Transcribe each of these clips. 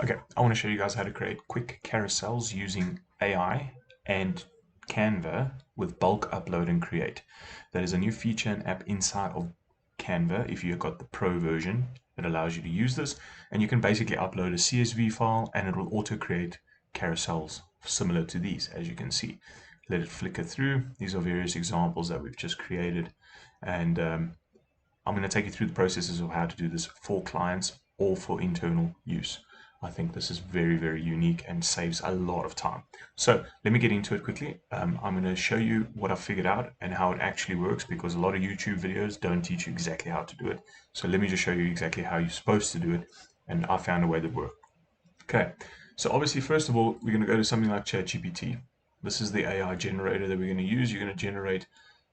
Okay, I want to show you guys how to create quick carousels using AI and Canva with bulk upload and create. That is a new feature and app inside of Canva. If you've got the pro version, it allows you to use this, and you can basically upload a CSV file and it will auto create carousels similar to these, as you can see. Let it flicker through. These are various examples that we've just created, and I'm going to take you through the processes of how to do this for clients or for internal use. I think this is very, very unique and saves a lot of time. So let me get into it quickly. I'm going to show you what I've figured out and how it actually works, because a lot of YouTube videos don't teach you exactly how to do it. So let me just show you exactly how you're supposed to do it, and I found a way that works. Okay, so obviously, first of all, we're going to go to something like ChatGPT. This is the AI generator that we're going to use. You're going to generate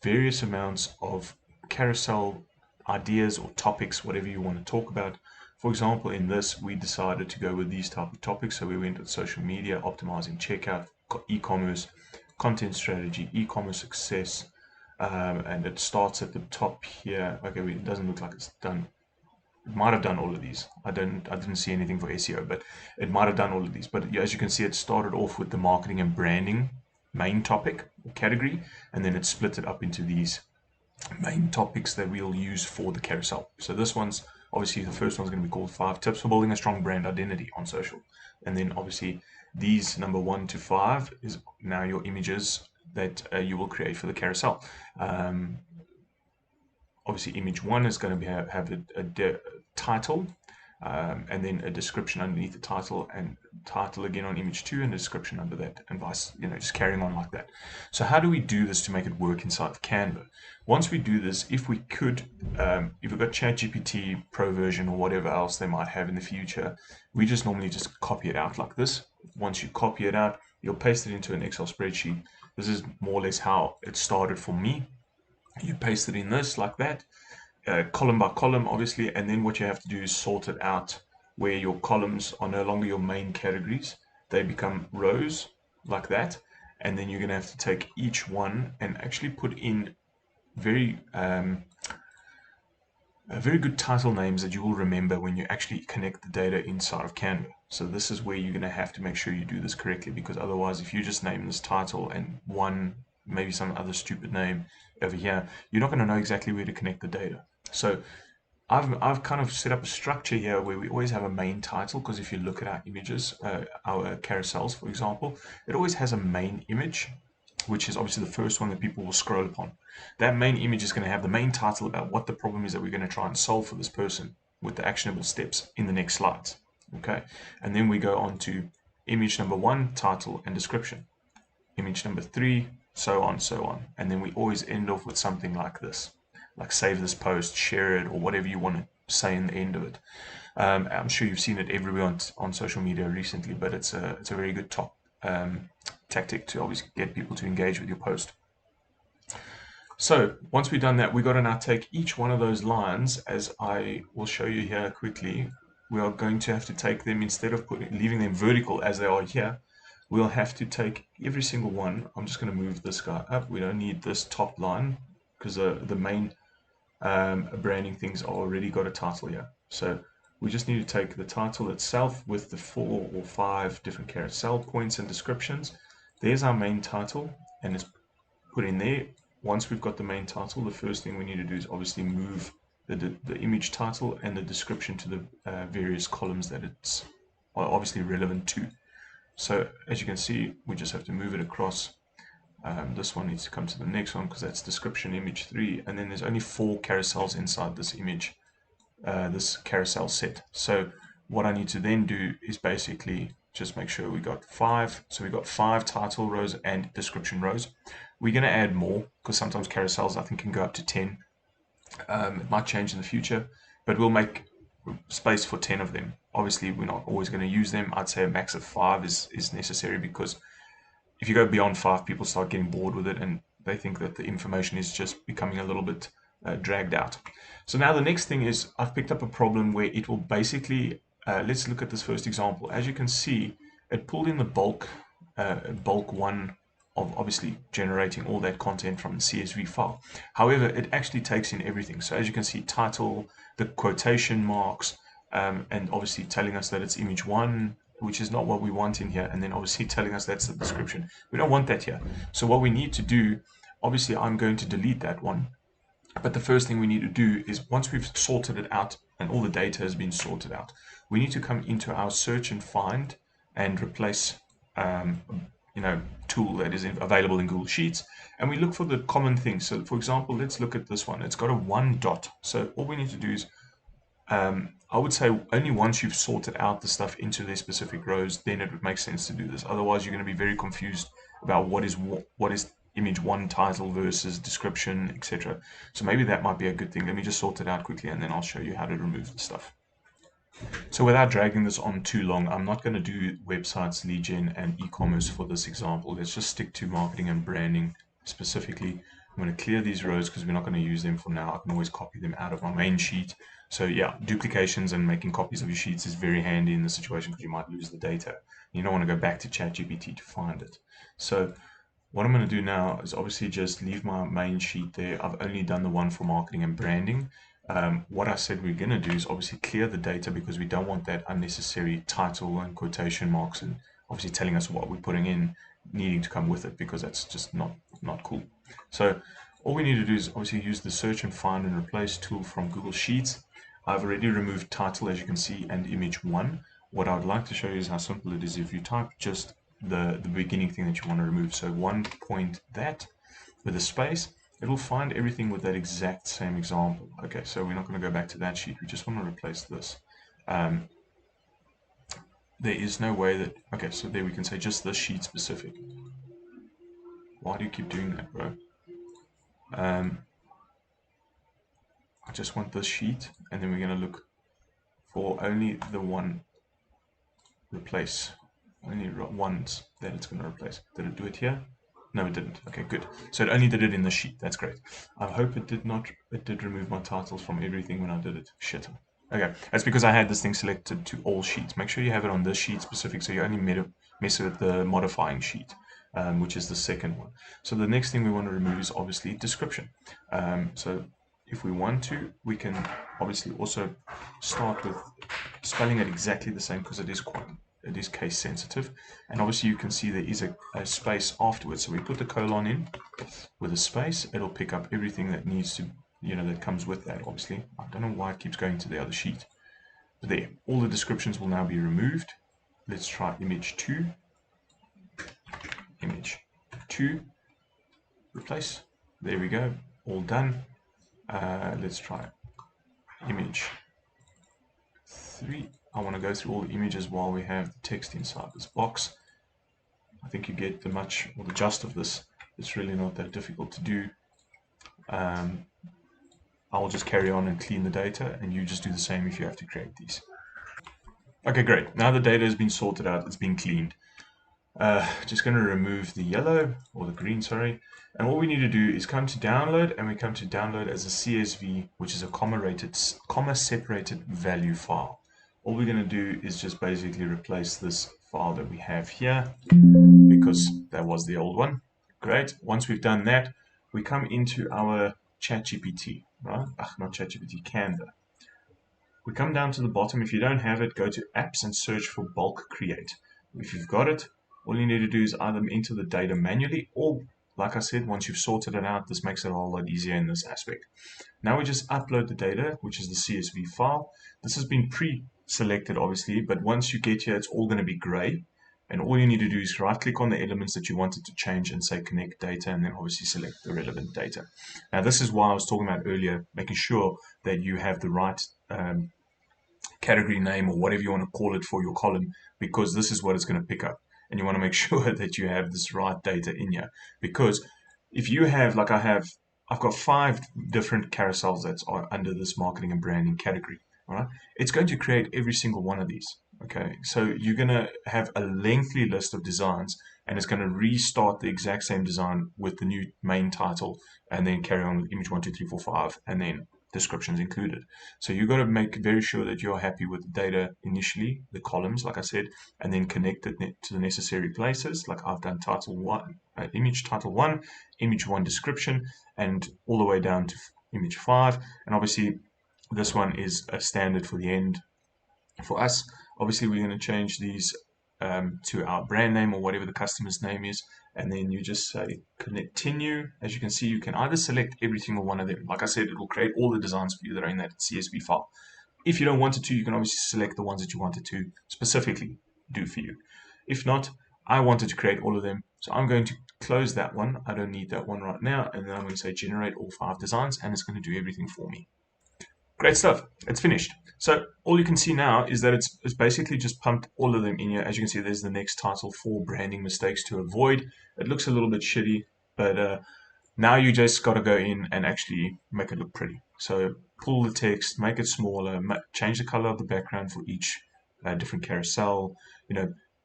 various amounts of carousel ideas or topics, whatever you want to talk about. For example, in this, we decided to go with these type of topics. So we went with social media, optimizing checkout, e-commerce, content strategy, e-commerce success, and it starts at the top here. Okay, it doesn't look like it's done. It might have done all of these. I didn't see anything for SEO, but it might have done all of these. But as you can see, it started off with the marketing and branding main topic or category, and then it split it up into these main topics that we'll use for the carousel. So this one's obviously, the first one's going to be called 5 tips for building a strong brand identity on social. And then obviously these number 1 to 5 is now your images that you will create for the carousel. Obviously image 1 is going to have a title, and then a description underneath the title, and title again on image 2, and a description under that, and vice, just carrying on like that. So how do we do this to make it work inside of Canva? Once we do this, if we could, if we've got ChatGPT Pro version or whatever else they might have in the future, we just normally just copy it out like this. Once you copy it out, you'll paste it into an Excel spreadsheet. This is more or less how it started for me. You paste it in this like that, column by column, obviously, and then what you have to do is sort it out where your columns are no longer your main categories. They become rows like that, and then you're going to have to take each one and actually put in very good title names that you will remember when you actually connect the data inside of Canva. So this is where you're going to have to make sure you do this correctly, because otherwise, if you just name this title and one, maybe some other stupid name over here, you're not going to know exactly where to connect the data. So I've kind of set up a structure here where we always have a main title, because if you look at our images, our carousels, for example, it always has a main image, which is obviously the first one that people will scroll upon. That main image is going to have the main title about what the problem is that we're going to try and solve for this person with the actionable steps in the next slides. Okay, and then we go on to image number 1, title and description. Image number 3, so on, so on. And then we always end off with something like this, like save this post, share it, or whatever you want to say in the end of it. I'm sure you've seen it everywhere on social media recently, but it's a very good tactic to obviously get people to engage with your post. So once we've done that, we've got to now take each one of those lines, as I will show you here quickly. We are going to have to take them, instead of leaving them vertical as they are here, we'll have to take every single one. I'm just going to move this guy up. We don't need this top line, because the main branding things are already got a title here. So we just need to take the title itself with the 4 or 5 different carousel points and descriptions. There's our main title, and it's put in there. Once we've got the main title, the first thing we need to do is obviously move the image title and the description to the various columns that it's obviously relevant to. So as you can see, we just have to move it across. This one needs to come to the next one, because that's description image 3, and then there's only 4 carousels inside this image, this carousel set. So what I need to then do is basically just make sure we got 5. So we got 5 title rows and description rows. We're going to add more, because sometimes carousels I think can go up to 10. It might change in the future, but we'll make space for 10 of them. Obviously, we're not always going to use them. I'd say a max of 5 is necessary, because if you go beyond 5, people start getting bored with it, and they think that the information is just becoming a little bit dragged out. So now the next thing is, I've picked up a problem where it will basically, let's look at this first example. As you can see, it pulled in the bulk one of obviously generating all that content from the CSV file. However, it actually takes in everything. So as you can see, title, the quotation marks, and obviously telling us that it's image one, which is not what we want in here, and then obviously telling us that's the description. We don't want that here. So what we need to do, obviously I'm going to delete that one, but the first thing we need to do is, once we've sorted it out and all the data has been sorted out, we need to come into our search and find and replace um, tool that is available in Google Sheets, and we look for the common things. So for example, let's look at this one. It's got a one dot. So all we need to do is, I would say only once you've sorted out the stuff into their specific rows, then it would make sense to do this. Otherwise, you're going to be very confused about what is image one title versus description, etc. So maybe that might be a good thing. Let me just sort it out quickly, and then I'll show you how to remove the stuff. So without dragging this on too long, I'm not going to do websites, lead gen, and e-commerce for this example. Let's just stick to marketing and branding specifically. I'm going to clear these rows because we're not going to use them for now. I can always copy them out of my main sheet. So yeah, duplications and making copies of your sheets is very handy in this situation because you might lose the data. You don't want to go back to ChatGPT to find it. So what I'm going to do now is obviously just leave my main sheet there. I've only done the one for marketing and branding. What I said we're going to do is obviously clear the data because we don't want that unnecessary title and quotation marks and obviously telling us what we're putting in needing to come with it, because that's just not cool. So all we need to do is obviously use the search and find and replace tool from Google Sheets. I've already removed title, as you can see, and image one. What I would like to show you is how simple it is if you type just the beginning thing that you want to remove. So one point that with a space, it will find everything with that exact same example. Okay, so we're not going to go back to that sheet. We just want to replace this. There is no way that, okay, so there we can say just this sheet specific. Why do you keep doing that, bro? I just want this sheet, and then we're going to look for only the one replace, only ones that it's going to replace. Did it do it here? No, it didn't. Okay, good. So it only did it in the sheet. That's great. I hope it did not. It did remove my titles from everything when I did it. Shit. Okay, that's because I had this thing selected to all sheets. Make sure you have it on this sheet specific, so you only mess with the modifying sheet, which is the second one. So the next thing we want to remove is obviously description. So if we want to, we can obviously also start with spelling it exactly the same because it is case sensitive, and obviously you can see there is a space afterwards. So we put the colon in with a space, it'll pick up everything that needs to, that comes with that. Obviously, I don't know why it keeps going to the other sheet. But there, all the descriptions will now be removed. Let's try image 2, image 2, replace. There we go, all done. Let's try image 3. I want to go through all the images while we have the text inside this box. I think you get the gist of this. It's really not that difficult to do. I'll just carry on and clean the data, and you just do the same if you have to create these. Okay, great. Now the data has been sorted out, it's been cleaned. Just going to remove the yellow, or the green, sorry. And what we need to do is come to download, and we come to download as a CSV, which is a comma-separated value file. All we're going to do is just basically replace this file that we have here, because that was the old one. Great. Once we've done that, we come into our ChatGPT, right? Not ChatGPT, Canva. We come down to the bottom. If you don't have it, go to apps and search for bulk create. If you've got it, all you need to do is either enter the data manually, or like I said, once you've sorted it out, this makes it a whole lot easier in this aspect. Now we just upload the data, which is the CSV file. This has been pre-selected, obviously, but once you get here, it's all going to be gray. And all you need to do is right click on the elements that you wanted to change and say connect data, and then obviously select the relevant data. Now this is why I was talking about earlier, making sure that you have the right category name or whatever you want to call it for your column, because this is what it's going to pick up. And you want to make sure that you have this right data in here, because if you have, like I've got 5 different carousels that are under this marketing and branding category. All right, it's going to create every single one of these. Okay, so you're going to have a lengthy list of designs, and it's going to restart the exact same design with the new main title, and then carry on with image 1, 2, 3, 4, 5, and then descriptions included. So you've got to make very sure that you're happy with the data initially, the columns, like I said, and then connect it to the necessary places. Like I've done title 1, image title 1, image 1 description, and all the way down to image 5. And obviously this one is a standard for the end For us, obviously, we're going to change these to our brand name or whatever the customer's name is. And then you just say continue. As you can see, you can either select every single one of them. Like I said, it will create all the designs for you that are in that CSV file. If you don't want it to, you can obviously select the ones that you wanted to specifically do for you. If not, I wanted to create all of them, so I'm going to close that one. I don't need that one right now, and then I'm going to say generate all 5 designs, and it's going to do everything for me. Great stuff. It's finished. So all you can see now is that it's basically just pumped all of them in here. As you can see, there's the next title for branding mistakes to avoid. It looks a little bit shitty, but now you just got to go in and actually make it look pretty. So pull the text, make it smaller, change the color of the background for each different carousel,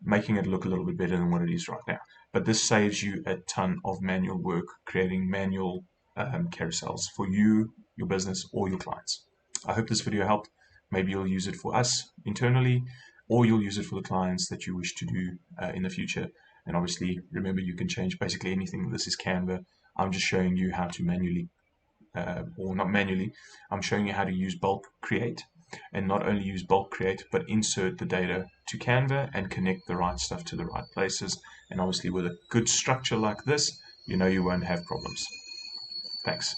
making it look a little bit better than what it is right now. But this saves you a ton of manual work creating manual carousels for you, your business, or your clients. I hope this video helped. Maybe you'll use it for us internally, or you'll use it for the clients that you wish to do in the future. And obviously, remember, you can change basically anything. This is Canva. I'm just showing you how to manually, or not manually, I'm showing you how to use bulk create. And not only use bulk create, but insert the data to Canva and connect the right stuff to the right places. And obviously, with a good structure like this, you won't have problems. Thanks.